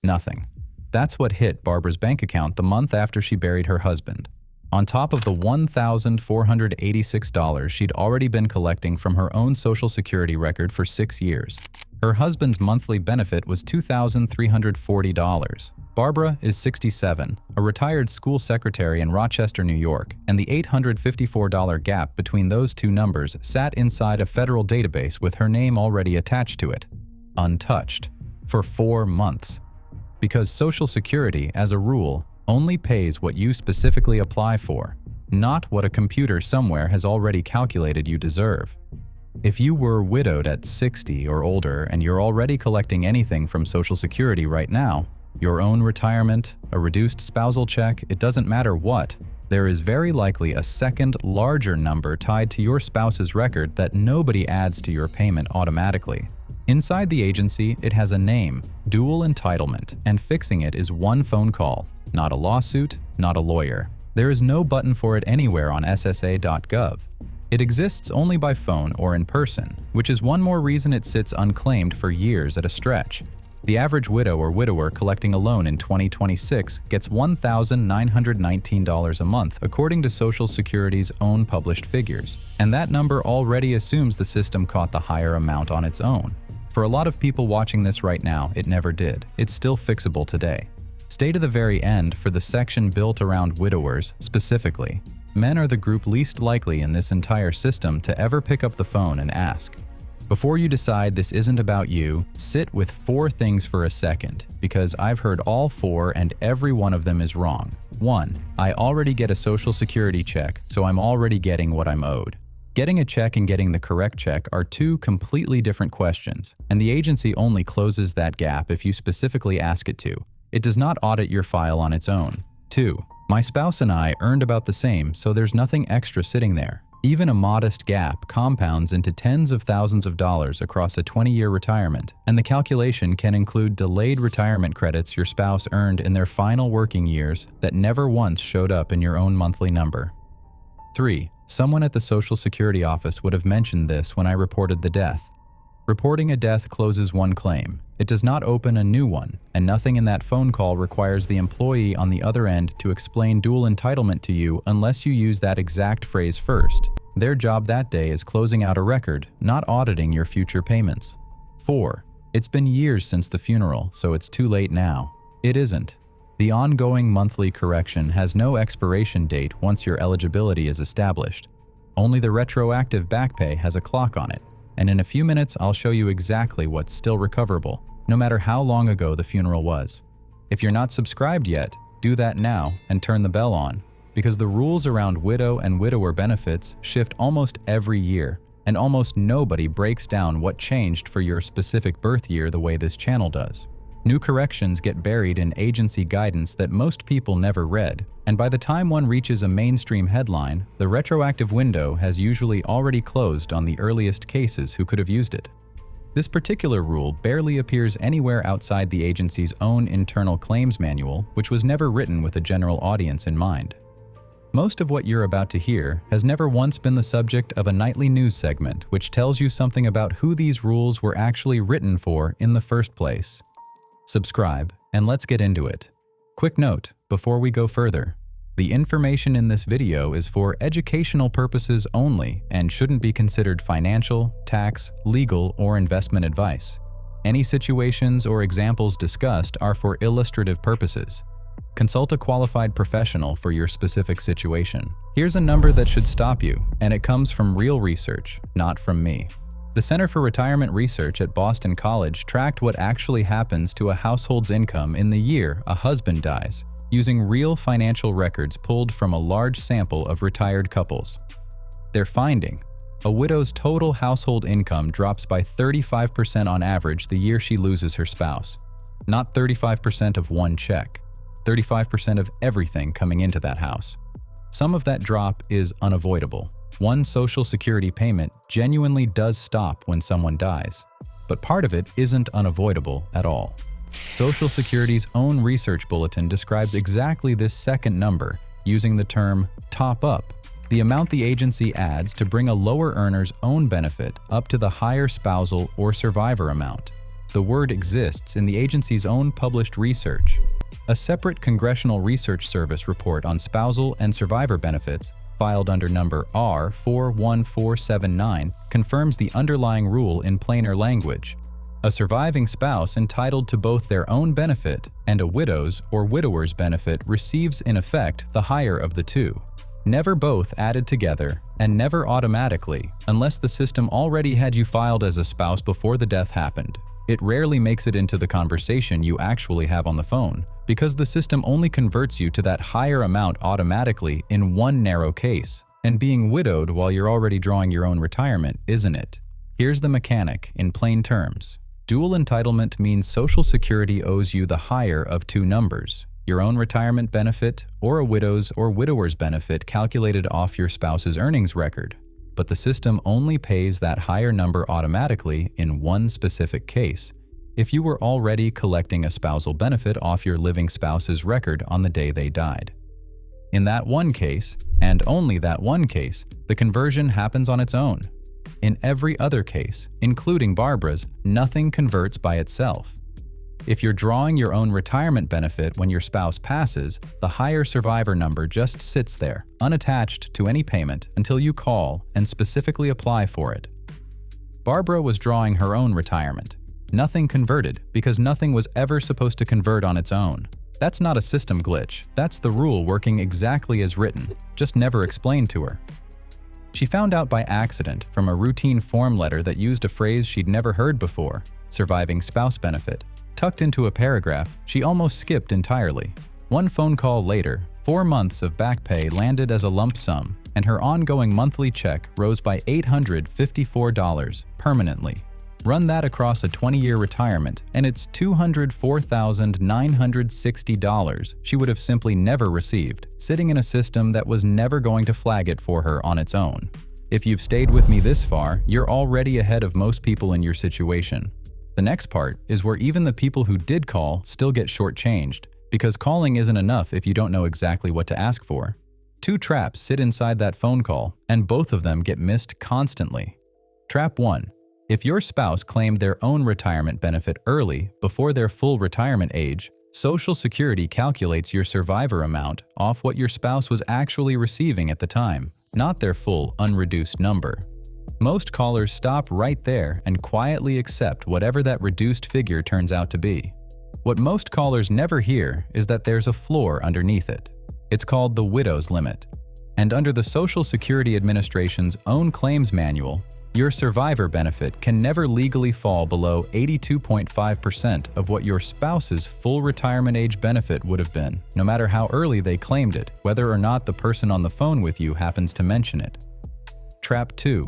Nothing. That's what hit Barbara's bank account the month after she buried her husband. On top of the $1,486 she'd already been collecting from her own Social Security record for 6 years. Her husband's monthly benefit was $2,340. Barbara is 67, a retired school secretary in Rochester, New York, and the $854 gap between those two numbers sat inside a federal database with her name already attached to it, untouched, for 4 months. Because Social Security, as a rule, only pays what you specifically apply for, not what a computer somewhere has already calculated you deserve. If you were widowed at 60 or older and you're already collecting anything from Social Security right now, your own retirement, a reduced spousal check, it doesn't matter what, there is very likely a second, larger number tied to your spouse's record that nobody adds to your payment automatically. Inside the agency, it has a name, dual entitlement, and fixing it is one phone call, not a lawsuit, not a lawyer. There is no button for it anywhere on SSA.gov. It exists only by phone or in person, which is one more reason it sits unclaimed for years at a stretch. The average widow or widower collecting a loan in 2026 gets $1,919 a month, according to Social Security's own published figures. And that number already assumes the system caught the higher amount on its own. For a lot of people watching this right now, it never did. It's still fixable today. Stay to the very end for the section built around widowers specifically. Men are the group least likely in this entire system to ever pick up the phone and ask. Before you decide this isn't about you, sit with 4 things for a second, because I've heard all 4 and every one of them is wrong. 1. I already get a Social Security check, so I'm already getting what I'm owed. Getting a check and getting the correct check are 2 completely different questions, and the agency only closes that gap if you specifically ask it to. It does not audit your file on its own. 2. My spouse and I earned about the same, so there's nothing extra sitting there. Even a modest gap compounds into tens of thousands of dollars across a 20-year retirement, and the calculation can include delayed retirement credits your spouse earned in their final working years that never once showed up in your own monthly number. 3. Someone at the Social Security office would have mentioned this when I reported the death. Reporting a death closes one claim. It does not open a new one, and nothing in that phone call requires the employee on the other end to explain dual entitlement to you unless you use that exact phrase first. Their job that day is closing out a record, not auditing your future payments. 4. It's been years since the funeral, so it's too late now. It isn't. The ongoing monthly correction has no expiration date once your eligibility is established. Only the retroactive back pay has a clock on it. And in a few minutes, I'll show you exactly what's still recoverable, no matter how long ago the funeral was. If you're not subscribed yet, do that now and turn the bell on, because the rules around widow and widower benefits shift almost every year, and almost nobody breaks down what changed for your specific birth year the way this channel does. New corrections get buried in agency guidance that most people never read, and by the time one reaches a mainstream headline, the retroactive window has usually already closed on the earliest cases who could have used it. This particular rule barely appears anywhere outside the agency's own internal claims manual, which was never written with a general audience in mind. Most of what you're about to hear has never once been the subject of a nightly news segment which tells you something about who these rules were actually written for in the first place. Subscribe, and let's get into it. Quick note, before we go further, the information in this video is for educational purposes only and shouldn't be considered financial, tax, legal, or investment advice. Any situations or examples discussed are for illustrative purposes. Consult a qualified professional for your specific situation. Here's a number that should stop you, and it comes from real research, not from me. The Center for Retirement Research at Boston College tracked what actually happens to a household's income in the year a husband dies, using real financial records pulled from a large sample of retired couples. Their finding: a widow's total household income drops by 35% on average the year she loses her spouse. Not 35% of one check, 35% of everything coming into that house. Some of that drop is unavoidable. One Social Security payment genuinely does stop when someone dies, but part of it isn't unavoidable at all. Social Security's own research bulletin describes exactly this second number using the term top up, the amount the agency adds to bring a lower earner's own benefit up to the higher spousal or survivor amount. The word exists in the agency's own published research. A separate Congressional Research Service report on spousal and survivor benefits, filed under number R41479, confirms the underlying rule in plainer language. A surviving spouse entitled to both their own benefit and a widow's or widower's benefit receives in effect the higher of the two. Never both added together, and never automatically, unless the system already had you filed as a spouse before the death happened. It rarely makes it into the conversation you actually have on the phone, because the system only converts you to that higher amount automatically in one narrow case. And being widowed while you're already drawing your own retirement, isn't it? Here's the mechanic in plain terms. Dual entitlement means Social Security owes you the higher of two numbers, your own retirement benefit or a widow's or widower's benefit calculated off your spouse's earnings record. But the system only pays that higher number automatically in one specific case, if you were already collecting a spousal benefit off your living spouse's record on the day they died. In that one case, and only that one case, the conversion happens on its own. In every other case, including Barbara's, nothing converts by itself. If you're drawing your own retirement benefit when your spouse passes, the higher survivor number just sits there, unattached to any payment, until you call and specifically apply for it. Barbara was drawing her own retirement. Nothing converted because nothing was ever supposed to convert on its own. That's not a system glitch. That's the rule working exactly as written, just never explained to her. She found out by accident from a routine form letter that used a phrase she'd never heard before, surviving spouse benefit. Tucked into a paragraph she almost skipped entirely. One phone call later, 4 months of back pay landed as a lump sum, and her ongoing monthly check rose by $854 permanently. Run that across a 20-year retirement, and it's $204,960 she would have simply never received, sitting in a system that was never going to flag it for her on its own. If you've stayed with me this far, you're already ahead of most people in your situation. The next part is where even the people who did call still get shortchanged, because calling isn't enough if you don't know exactly what to ask for. 2 traps sit inside that phone call, and both of them get missed constantly. Trap 1. If your spouse claimed their own retirement benefit early, before their full retirement age, Social Security calculates your survivor amount off what your spouse was actually receiving at the time, not their full unreduced number. Most callers stop right there and quietly accept whatever that reduced figure turns out to be. What most callers never hear is that there's a floor underneath it. It's called the widow's limit. And under the Social Security Administration's own claims manual, your survivor benefit can never legally fall below 82.5% of what your spouse's full retirement age benefit would have been, no matter how early they claimed it, whether or not the person on the phone with you happens to mention it. Trap 2.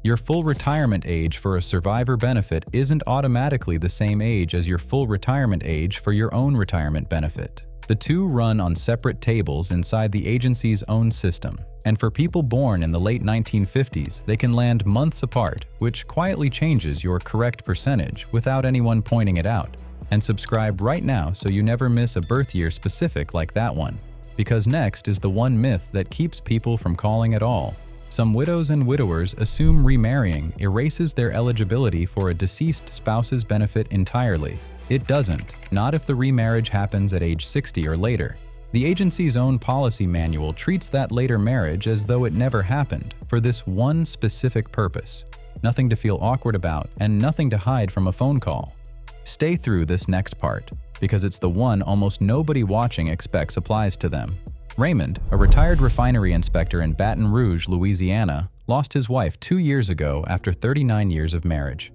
Your full retirement age for a survivor benefit isn't automatically the same age as your full retirement age for your own retirement benefit. The two run on separate tables inside the agency's own system, and for people born in the late 1950s, they can land months apart, which quietly changes your correct percentage without anyone pointing it out. And subscribe right now so you never miss a birth year specific like that one, because next is the one myth that keeps people from calling at all. Some widows and widowers assume remarrying erases their eligibility for a deceased spouse's benefit entirely. It doesn't, not if the remarriage happens at age 60 or later. The agency's own policy manual treats that later marriage as though it never happened, for this one specific purpose. Nothing to feel awkward about, and nothing to hide from a phone call. Stay through this next part, because it's the one almost nobody watching expects applies to them. Raymond, a retired refinery inspector in Baton Rouge, Louisiana, lost his wife 2 years ago after 39 years of marriage.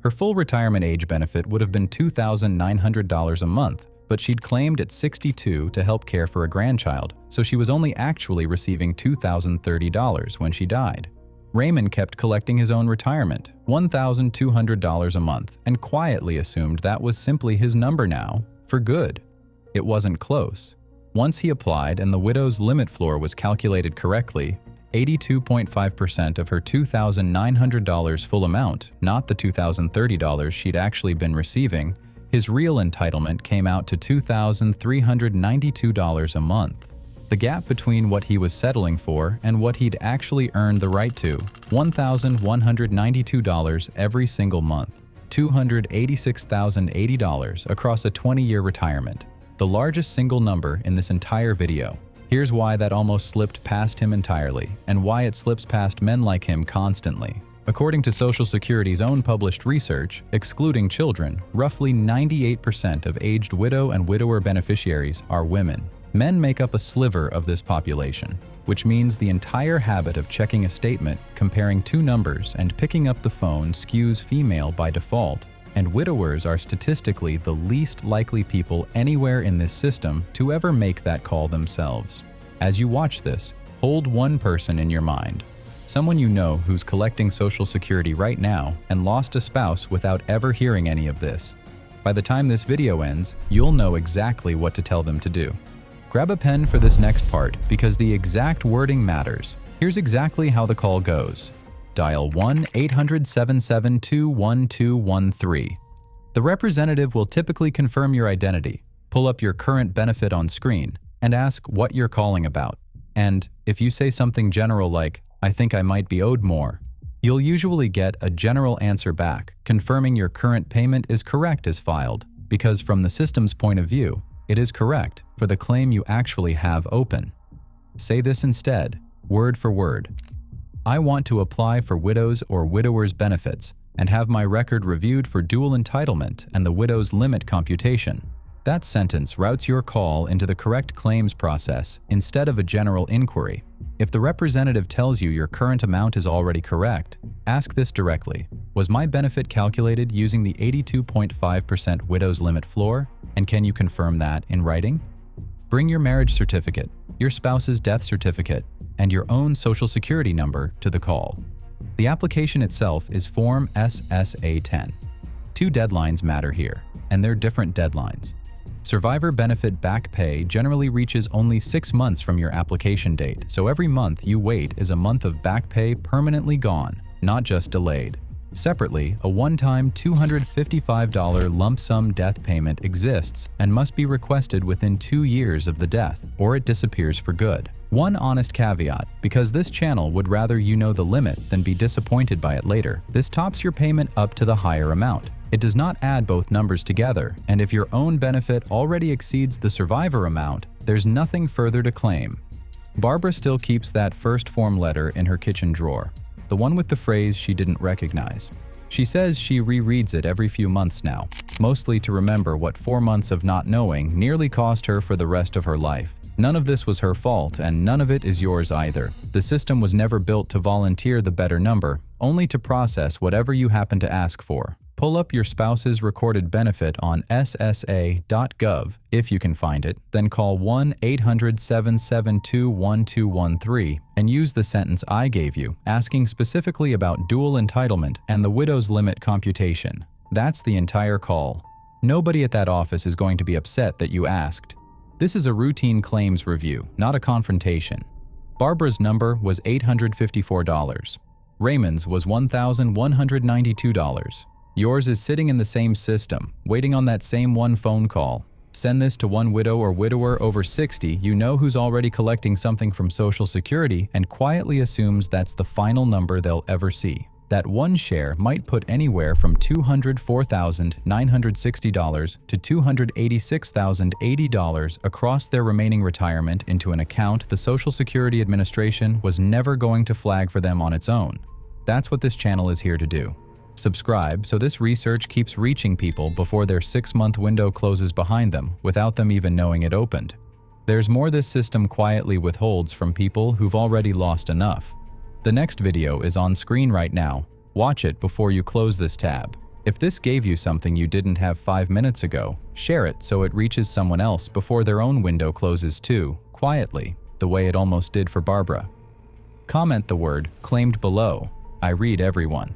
Her full retirement age benefit would have been $2,900 a month, but she'd claimed at 62 to help care for a grandchild, so she was only actually receiving $2,030 when she died. Raymond kept collecting his own retirement, $1,200 a month, and quietly assumed that was simply his number now, for good. It wasn't close. Once he applied and the widow's limit floor was calculated correctly, 82.5% of her $2,900 full amount, not the $2,030 she'd actually been receiving, his real entitlement came out to $2,392 a month. The gap between what he was settling for and what he'd actually earned the right to, $1,192 every single month. $286,080 across a 20-year retirement, the largest single number in this entire video. Here's why that almost slipped past him entirely, and why it slips past men like him constantly. According to Social Security's own published research, excluding children, roughly 98% of aged widow and widower beneficiaries are women. Men make up a sliver of this population, which means the entire habit of checking a statement, comparing two numbers, and picking up the phone skews female by default, and widowers are statistically the least likely people anywhere in this system to ever make that call themselves. As you watch this, hold one person in your mind. Someone you know who's collecting Social Security right now and lost a spouse without ever hearing any of this. By the time this video ends, you'll know exactly what to tell them to do. Grab a pen for this next part because the exact wording matters. Here's exactly how the call goes. Dial 1-800-772-1213. The representative will typically confirm your identity, pull up your current benefit on screen, and ask what you're calling about. And if you say something general like, "I think I might be owed more," you'll usually get a general answer back, confirming your current payment is correct as filed, because from the system's point of view, it is correct for the claim you actually have open. Say this instead, word for word. "I want to apply for widows or widowers' benefits and have my record reviewed for dual entitlement and the widow's limit computation." That sentence routes your call into the correct claims process instead of a general inquiry. If the representative tells you your current amount is already correct, ask this directly. Was my benefit calculated using the 82.5% widow's limit floor? And can you confirm that in writing? Bring your marriage certificate, your spouse's death certificate, and your own Social Security number to the call. The application itself is Form SSA-10. Two deadlines matter here, and they're different deadlines. Survivor benefit back pay generally reaches only 6 months from your application date, so every month you wait is a month of back pay permanently gone, not just delayed. Separately, a one-time $255 lump sum death payment exists and must be requested within 2 years of the death, or it disappears for good. One honest caveat, because this channel would rather you know the limit than be disappointed by it later, this tops your payment up to the higher amount. It does not add both numbers together, and if your own benefit already exceeds the survivor amount, there's nothing further to claim. Barbara still keeps that first form letter in her kitchen drawer, the one with the phrase she didn't recognize. She says she rereads it every few months now, mostly to remember what 4 months of not knowing nearly cost her for the rest of her life. None of this was her fault, and none of it is yours either. The system was never built to volunteer the better number, only to process whatever you happen to ask for. Pull up your spouse's recorded benefit on ssa.gov if you can find it, then call 1-800-772-1213 and use the sentence I gave you, asking specifically about dual entitlement and the widow's limit computation. That's the entire call. Nobody at that office is going to be upset that you asked. This is a routine claims review, not a confrontation. Barbara's number was $854. Raymond's was $1,192. Yours is sitting in the same system, waiting on that same one phone call. Send this to one widow or widower over 60 you know who's already collecting something from Social Security and quietly assumes that's the final number they'll ever see. That one share might put anywhere from $204,960 to $286,080 across their remaining retirement into an account the Social Security Administration was never going to flag for them on its own. That's what this channel is here to do. Subscribe so this research keeps reaching people before their 6-month window closes behind them without them even knowing it opened. There's more this system quietly withholds from people who've already lost enough. The next video is on screen right now. Watch it before you close this tab. If this gave you something you didn't have 5 minutes ago, share it so it reaches someone else before their own window closes too, quietly, the way it almost did for Barbara. Comment the word "claimed" below. I read everyone.